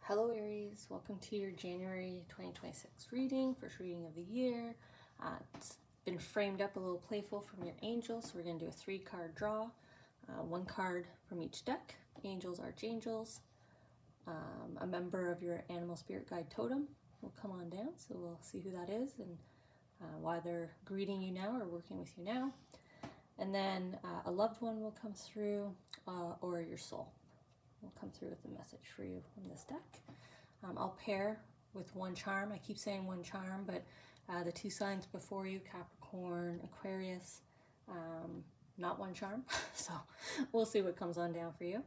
Hello Aries, welcome to your January 2026 reading, first reading of the year. It's been framed up a little playful from your angels, so we're going to do a 3-card draw, one card from each deck. Angels, Archangels, a member of your animal spirit guide totem will come on down, so we'll see who that is and why they're greeting you now or working with you now. And then a loved one will come through, or your soul will come through with a message for you in this deck. I'll pair with one charm. I keep saying one charm, but the 2 signs before you, Capricorn, Aquarius, not one charm. So we'll see what comes on down for you.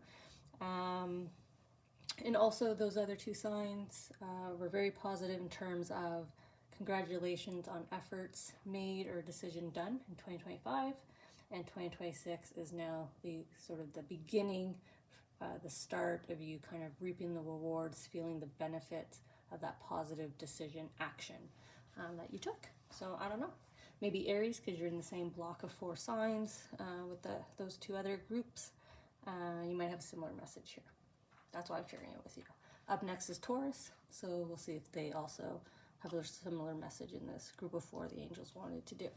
And also those other 2 signs were very positive in terms of congratulations on efforts made or decision done in 2025. And 2026 is now the sort of the beginning, the start of you kind of reaping the rewards, feeling the benefits of that positive decision action that you took. So I don't know, maybe Aries, because you're in the same block of 4 signs with those 2 other groups, you might have a similar message here. That's why I'm sharing it with you. Up next is Taurus, so we'll see if they also have a similar message in this group of 4 the angels wanted to do.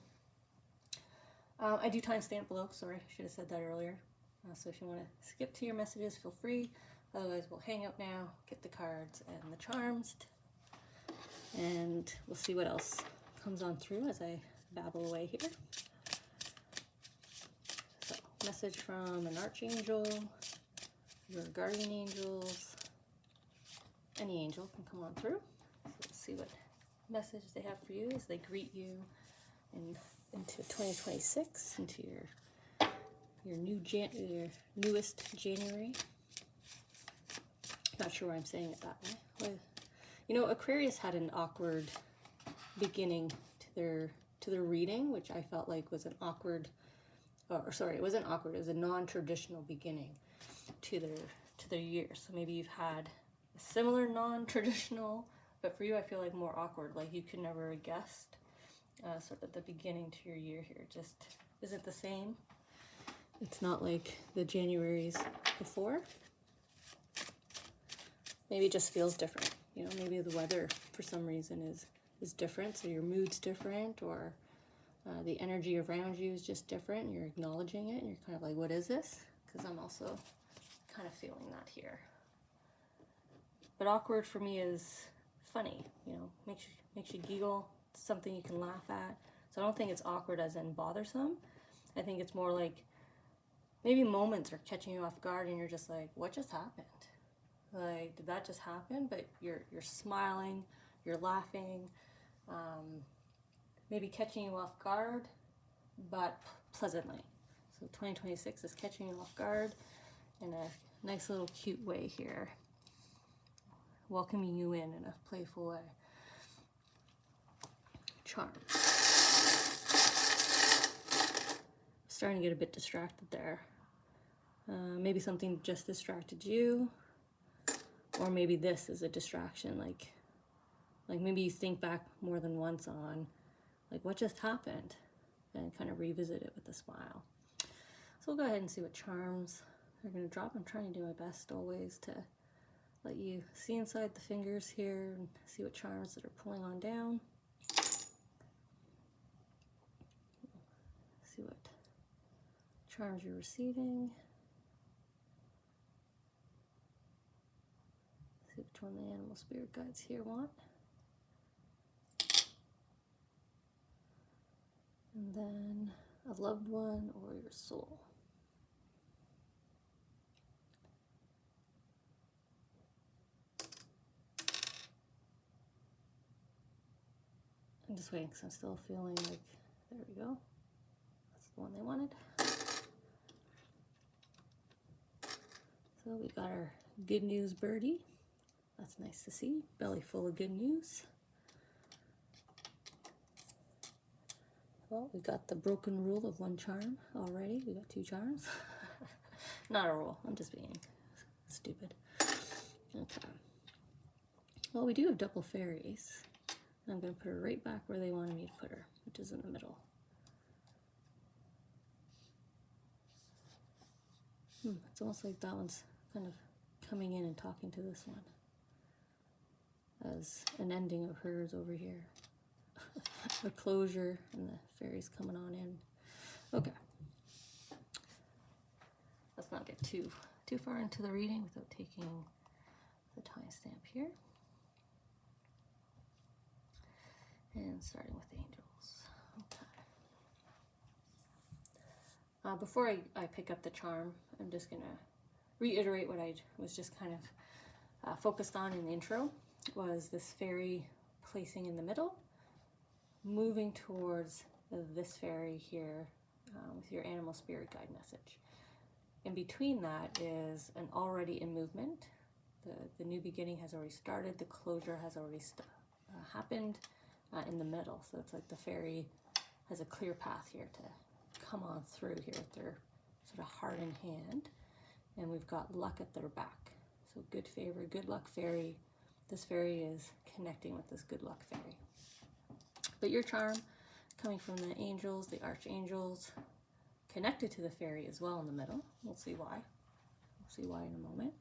I do timestamp below, sorry, I should have said that earlier. So if you want to skip to your messages, feel free. Otherwise, we'll hang out now, get the cards and the charms, and we'll see what else comes on through as I babble away here. So, message from an archangel, your guardian angels, any angel can come on through. So let's see what message they have for you as they greet you into 2026, into your newest January. Not sure why I'm saying it that way. Well, you know, Aquarius had an awkward beginning to their reading, which I felt like was an awkward, or sorry, it wasn't awkward. It was a non-traditional beginning to their year. So maybe you've had a similar non-traditional, but for you, I feel like more awkward. Like you could never have guessed. Sort of the beginning to your year here just isn't the same. It's not like the Januaries before. Maybe it just feels different. You know, maybe the weather for some reason is different, so your mood's different, or the energy around you is just different, and you're acknowledging it, and you're kind of like, what is this? Because I'm also kind of feeling that here. But awkward for me is funny, you know, makes you giggle, it's something you can laugh at. So I don't think it's awkward as in bothersome. I think it's more like maybe moments are catching you off guard and you're just like, what just happened? Like, did that just happen? But you're smiling, you're laughing, maybe catching you off guard, but pleasantly. So 2026 is catching you off guard in a nice little cute way here, welcoming you in a playful way. Charms. Starting to get a bit distracted there. Maybe something just distracted you, or maybe this is a distraction. Like maybe you think back more than once on, like, what just happened, and kind of revisit it with a smile. So we'll go ahead and see what charms are going to drop. I'm trying to do my best always to let you see inside the fingers here and see what charms that are pulling on down. See what charms you're receiving. See which one the animal spirit guides here want. And then a loved one or your soul. I'm just waiting because I'm still feeling like, there we go. That's the one they wanted. So we got our good news birdie. That's nice to see. Belly full of good news. Well, we got the broken rule of 1 charm already. We got 2 charms. Not a rule. I'm just being stupid. Okay. Well, we do have double fairies. I'm going to put her right back where they wanted me to put her, which is in the middle. It's almost like that one's kind of coming in and talking to this one. as an ending of hers over here. A closure, and the fairies coming on in. Okay. Let's not get too far into the reading without taking the timestamp here. And starting with angels. Okay. Before I pick up the charm, I'm just going to reiterate what I was just kind of focused on in the intro, was this fairy placing in the middle, moving towards this fairy here with your animal spirit guide message. In between that is an already in movement. The new beginning has already started. The closure has already happened in the middle. So it's like the fairy has a clear path here to come on through here with their sort of heart in hand. And we've got luck at their back. So good favor, good luck fairy. This fairy is connecting with this good luck fairy. But your charm coming from the angels, the archangels, connected to the fairy as well in the middle. We'll see why. We'll see why in a moment.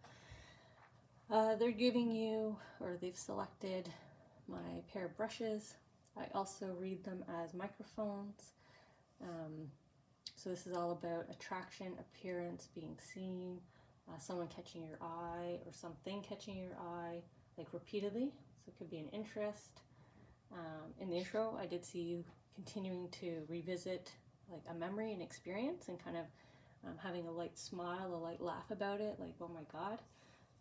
They're giving you, or they've selected my pair of brushes. I also read them as microphones. So this is all about attraction, appearance, being seen, someone catching your eye or something catching your eye, like repeatedly. So it could be an interest. In the intro, I did see you continuing to revisit like a memory and experience and kind of having a light smile, a light laugh about it, like, oh my God,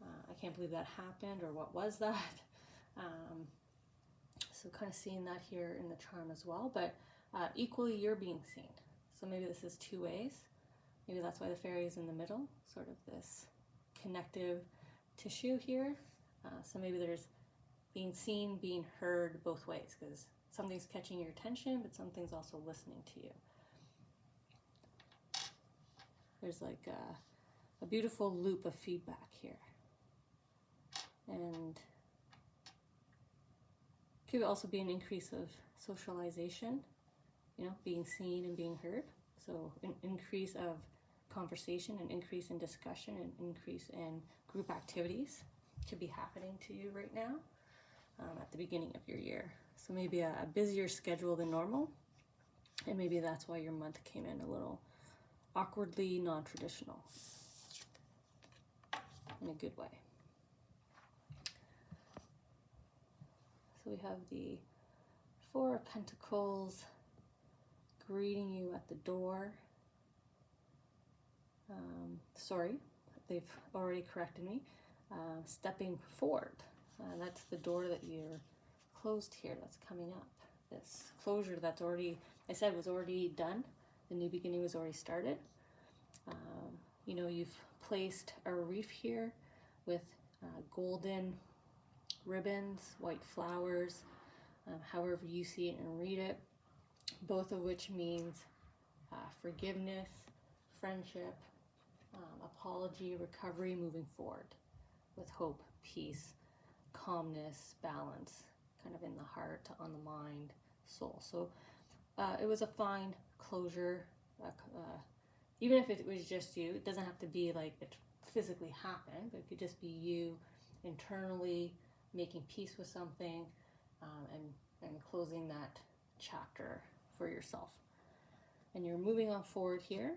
I can't believe that happened, or what was that? So kind of seeing that here in the charm as well, but equally you're being seen. So maybe this is two ways. Maybe that's why the fairy is in the middle, sort of this connective tissue here. So maybe there's being seen, being heard both ways, because something's catching your attention, but something's also listening to you. There's like a beautiful loop of feedback here. And could also be an increase of socialization, you know, being seen and being heard. So an increase of conversation, an increase in discussion, an increase in group activities could be happening to you right now at the beginning of your year. So maybe a busier schedule than normal, and maybe that's why your month came in a little awkwardly non-traditional in a good way. So we have the Four of Pentacles greeting you at the door. Sorry, they've already corrected me. Stepping forward. That's the door that you're closed here that's coming up. This closure that's already, I said, was already done. The new beginning was already started. You know, you've placed a wreath here with golden ribbons, white flowers, however you see it and read it, both of which means forgiveness, friendship, apology, recovery, moving forward with hope, peace, calmness, balance, kind of in the heart, on the mind, soul. So it was a fine closure. Even if it was just you, it doesn't have to be like it physically happened, but it could just be you internally making peace with something and closing that chapter for yourself. And you're moving on forward here.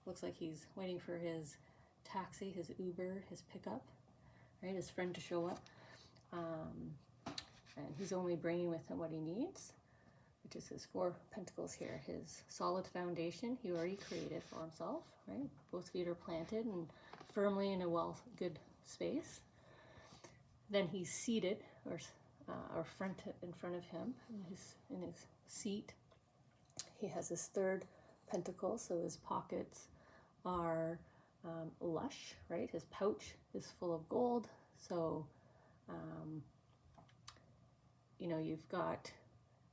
Looks like he's waiting for his taxi, his Uber, his pickup, right? His friend to show up. And he's only bringing with him what he needs, which is his Four Pentacles here, his solid foundation he already created for himself, right? Both feet are planted and firmly in a good space. Then he's seated, or in front of him, in his seat. He has his third pentacle, so his pockets are lush, right? His pouch is full of gold. So, you know, you've got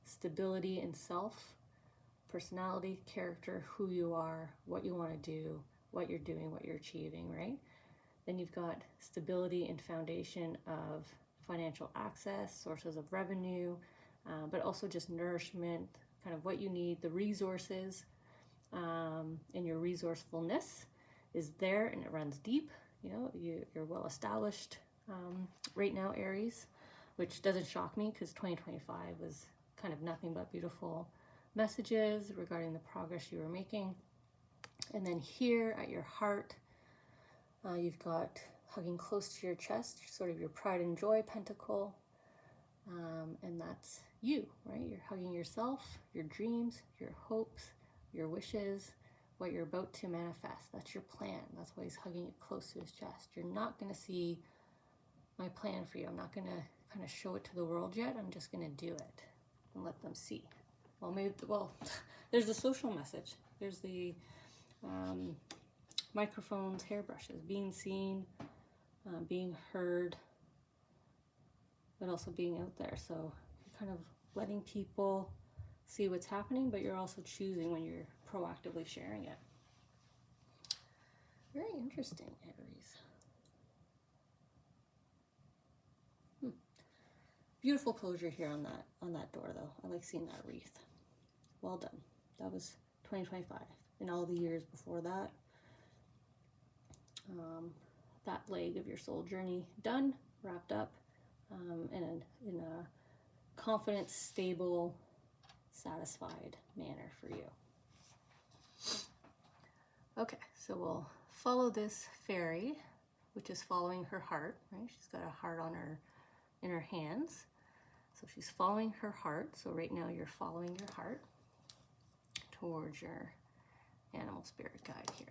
stability in self, personality, character, who you are, what you want to do, what you're doing, what you're achieving, right? Then you've got stability and foundation of financial access, sources of revenue, but also just nourishment, kind of what you need, the resources, and your resourcefulness is there, and it runs deep. You know, you're well established right now, Aries. which doesn't shock me because 2025 was kind of nothing but beautiful messages regarding the progress you were making. And then here at your heart, you've got hugging close to your chest, sort of your pride and joy pentacle. And that's you, right? You're hugging yourself, your dreams, your hopes, your wishes, what you're about to manifest. That's your plan. That's why he's hugging it close to his chest. You're not going to see my plan for you. I'm not going to kind of show it to the world yet. I'm just going to do it and let them see. Well, there's the social message. There's the microphones, hairbrushes, being seen, being heard, but also being out there. So you're kind of letting people see what's happening, but you're also choosing when you're proactively sharing it. Very interesting, Aries. Beautiful closure here on that door, though. I like seeing that wreath. Well done. That was 2025. And all the years before that, that leg of your soul journey done, wrapped up, in a confident, stable, satisfied manner for you. Okay, so we'll follow this fairy, which is following her heart, right? She's got a heart in her hands. So she's following her heart. So right now you're following your heart towards your animal spirit guide here.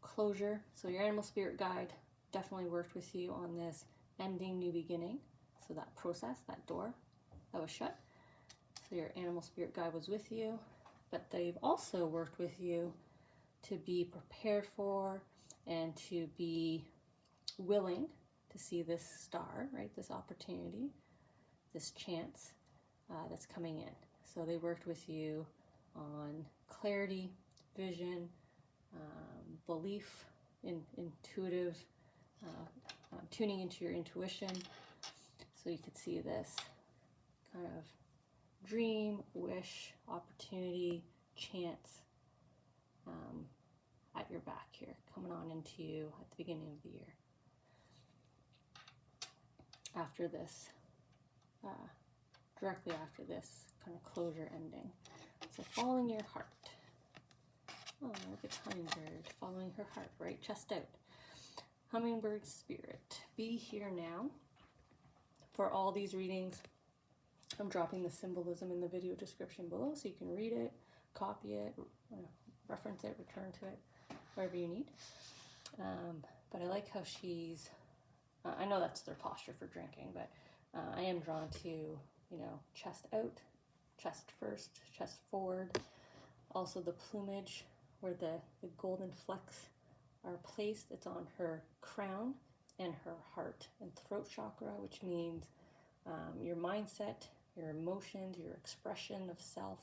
Closure. So your animal spirit guide definitely worked with you on this ending, new beginning. So that process, that door that was shut. So your animal spirit guide was with you, but they've also worked with you to be prepared for and to be willing to see this star, right? This opportunity, this chance that's coming in. So they worked with you on clarity, vision, belief, intuitive, tuning into your intuition. So you could see this kind of dream, wish, opportunity, chance at your back here, coming on into you at the beginning of the year. After this, directly after this kind of closure ending. So following your heart. Oh, look at Hummingbird following her heart, right? Chest out. Hummingbird spirit, be here now. For all these readings, I'm dropping the symbolism in the video description below so you can read it, copy it, reference it, return to it, wherever you need. But I like how she's, I know that's their posture for drinking, but I am drawn to, chest out, chest first, chest forward. Also the plumage where the golden flecks are placed. It's on her crown and her heart and throat chakra, which means your mindset, your emotions, your expression of self,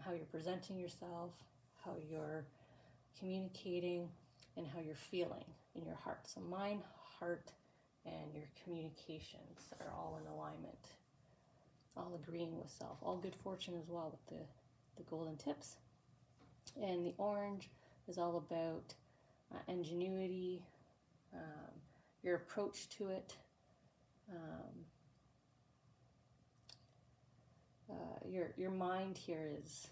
how you're presenting yourself, how you're communicating, and how you're feeling in your heart. So mind, heart, and your communications are all in alignment, all agreeing with self. All good fortune as well with the golden tips. And the orange is all about ingenuity, your approach to it, your mind here is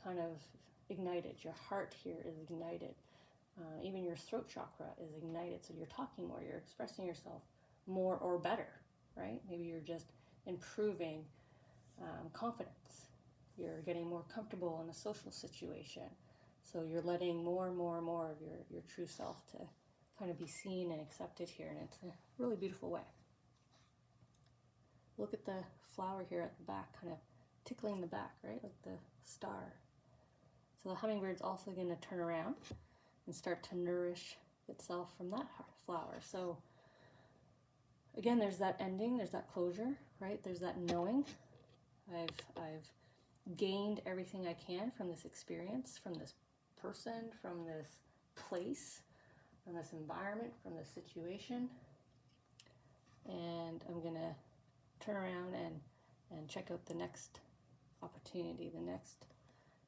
kind of ignited. Your heart here is ignited. Even your throat chakra is ignited. So you're talking more, you're expressing yourself more or better, right? Maybe you're just improving confidence. You're getting more comfortable in a social situation. So you're letting more and more and more of your true self to kind of be seen and accepted here. And it's a really beautiful way. Look at the flower here at the back, kind of tickling the back, right? Like the star. So the hummingbird's also going to turn around and start to nourish itself from that flower. So again, there's that ending, there's that closure, right? There's that knowing. I've gained everything I can from this experience, from this person, from this place, from this environment, from this situation. And I'm going to turn around and check out the next opportunity, the next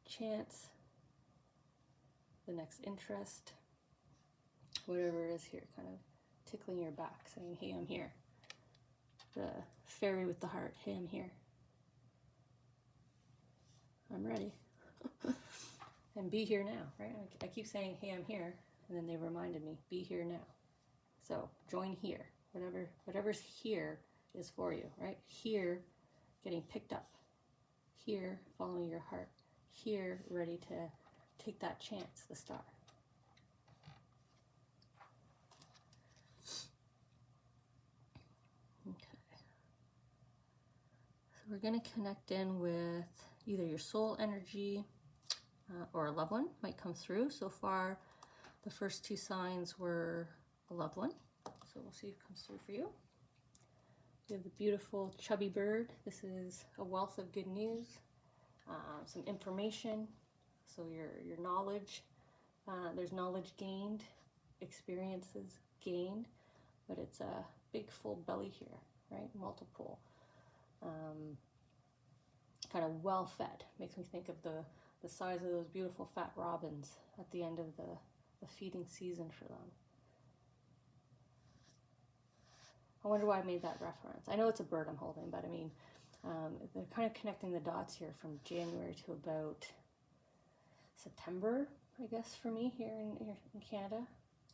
chance, the next interest, whatever it is here, kind of tickling your back, saying, hey, I'm here. The fairy with the heart, hey, I'm here. I'm ready. And be here now, right? I keep saying, hey, I'm here, and then they reminded me, be here now. So join here. Whatever's here is for you, right? Here, getting picked up. Here, following your heart. Here, ready to take that chance, the star. Okay. So we're going to connect in with either your soul energy or a loved one might come through. So far, the first two signs were a loved one. So we'll see if it comes through for you. We have the beautiful chubby bird. This is a wealth of good news, some information. So your knowledge, there's knowledge gained, experiences gained, but it's a big full belly here, right? Multiple, kind of well fed. Makes me think of the size of those beautiful fat robins at the end of the feeding season for them. I wonder why I made that reference. I know it's a bird I'm holding, but I mean, they're kind of connecting the dots here from January to about September, I guess, for me here in Canada.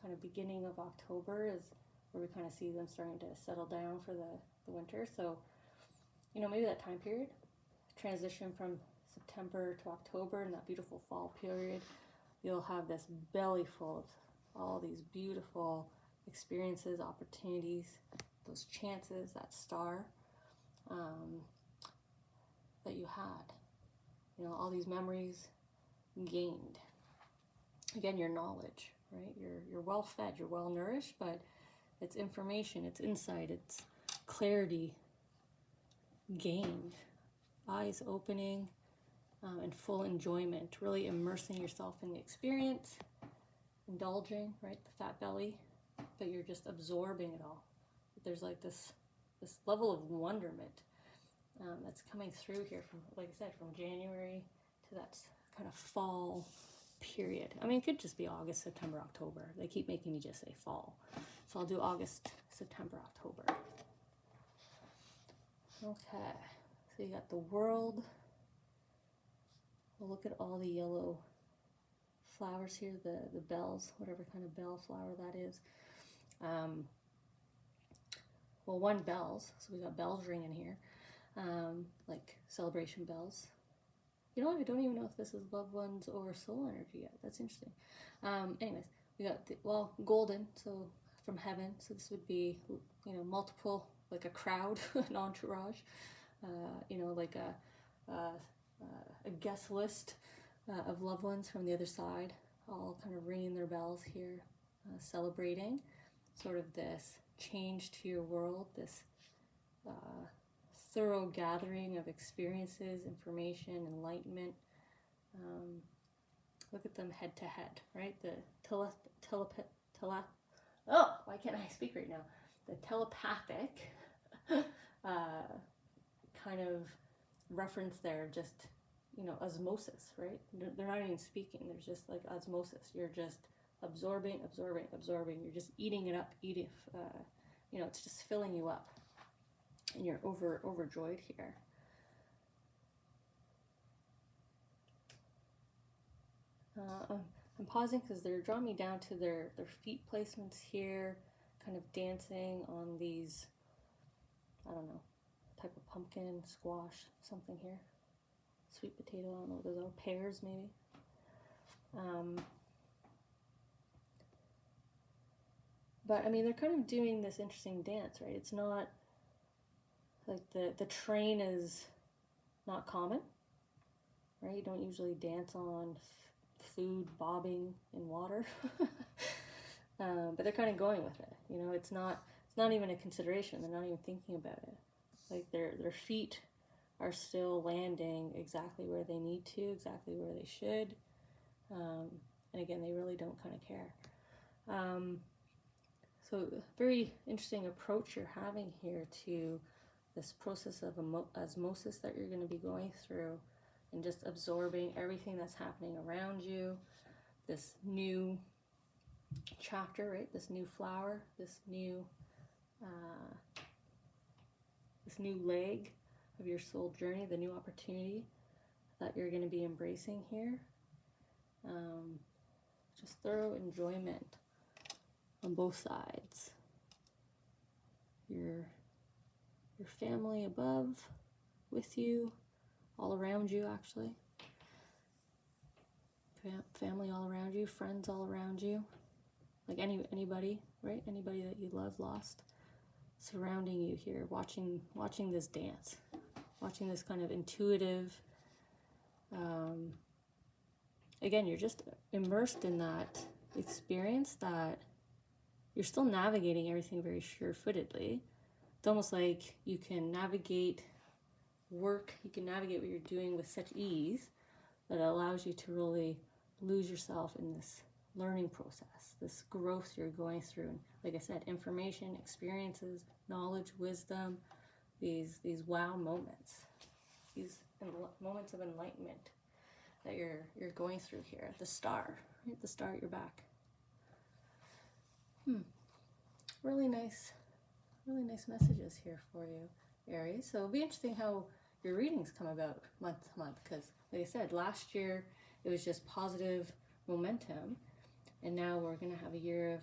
Kind of beginning of October is where we kind of see them starting to settle down for the winter. So, you know, maybe that time period, transition from September to October and that beautiful fall period, you'll have this belly full of all these beautiful experiences, opportunities, those chances, that star that you had. You know, all these memories gained. Again, your knowledge, right? You're well fed, you're well nourished, but it's information, it's insight, it's clarity gained, eyes opening, and full enjoyment, really immersing yourself in the experience, indulging, right? The fat belly, but you're just absorbing it all. There's like this level of wonderment that's coming through here from, like I said, from January to that kind of fall period. I mean, it could just be August, September, October. They keep making me just say fall. So I'll do August, September, October. Okay, so you got the world. Well, look at all the yellow flowers here, the bells, whatever kind of bell flower that is. Well, one, bells, so we got bells ringing here, like celebration bells. You know what, I don't even know if this is loved ones or soul energy yet. That's interesting. Anyways, we got golden, so from heaven. So this would be, you know, multiple, like a crowd, an entourage, you know, like a guest list of loved ones from the other side, all kind of ringing their bells here, celebrating sort of this change to your world, this thorough gathering of experiences, information, enlightenment. Look at them head to head, right? The why can't I speak right now? The telepathic kind of reference there, just, you know, osmosis, right? They're not even speaking. There's just like osmosis. You're just absorbing. You're just eating it up, you know, it's just filling you up. And you're overjoyed here. I'm pausing because they're drawing me down to their feet placements here, kind of dancing on these, I don't know, type of pumpkin, squash, something here. Sweet potato, I don't know what those are, pears maybe. But I mean, they're kind of doing this interesting dance, right? It's not like the train is not common, right? You don't usually dance on food bobbing in water, but they're kind of going with it. You know, it's not even a consideration. They're not even thinking about it. Like their feet are still landing exactly where they need to, exactly where they should. And again, they really don't kind of care. So very interesting approach you're having here to this process of osmosis that you're going to be going through, and just absorbing everything that's happening around you, this new chapter, right? This new flower, this new leg of your soul journey, the new opportunity that you're going to be embracing here. Just thorough enjoyment on both sides. Your family above, with you, all around you actually. Family all around you, friends all around you. Like anybody, right? Anybody that you love, lost, surrounding you here, watching this dance, watching this kind of intuitive, again, you're just immersed in that experience that you're still navigating everything very sure-footedly. It's almost like you can navigate work, you can navigate what you're doing with such ease that it allows you to really lose yourself in this learning process, this growth you're going through. And like I said, information, experiences, knowledge, wisdom, these wow moments, these moments of enlightenment that you're going through here at the star, right? The star at your back. Really nice messages here for you, Aries. So it'll be interesting how your readings come about month to month, because like I said, last year it was just positive momentum, and now we're going to have a year of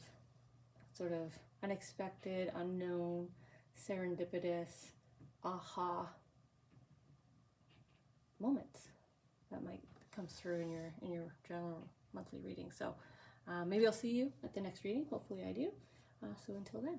sort of unexpected, unknown, serendipitous, aha moments that might come through in your general monthly reading. So maybe I'll see you at the next reading. Hopefully I do. So until then.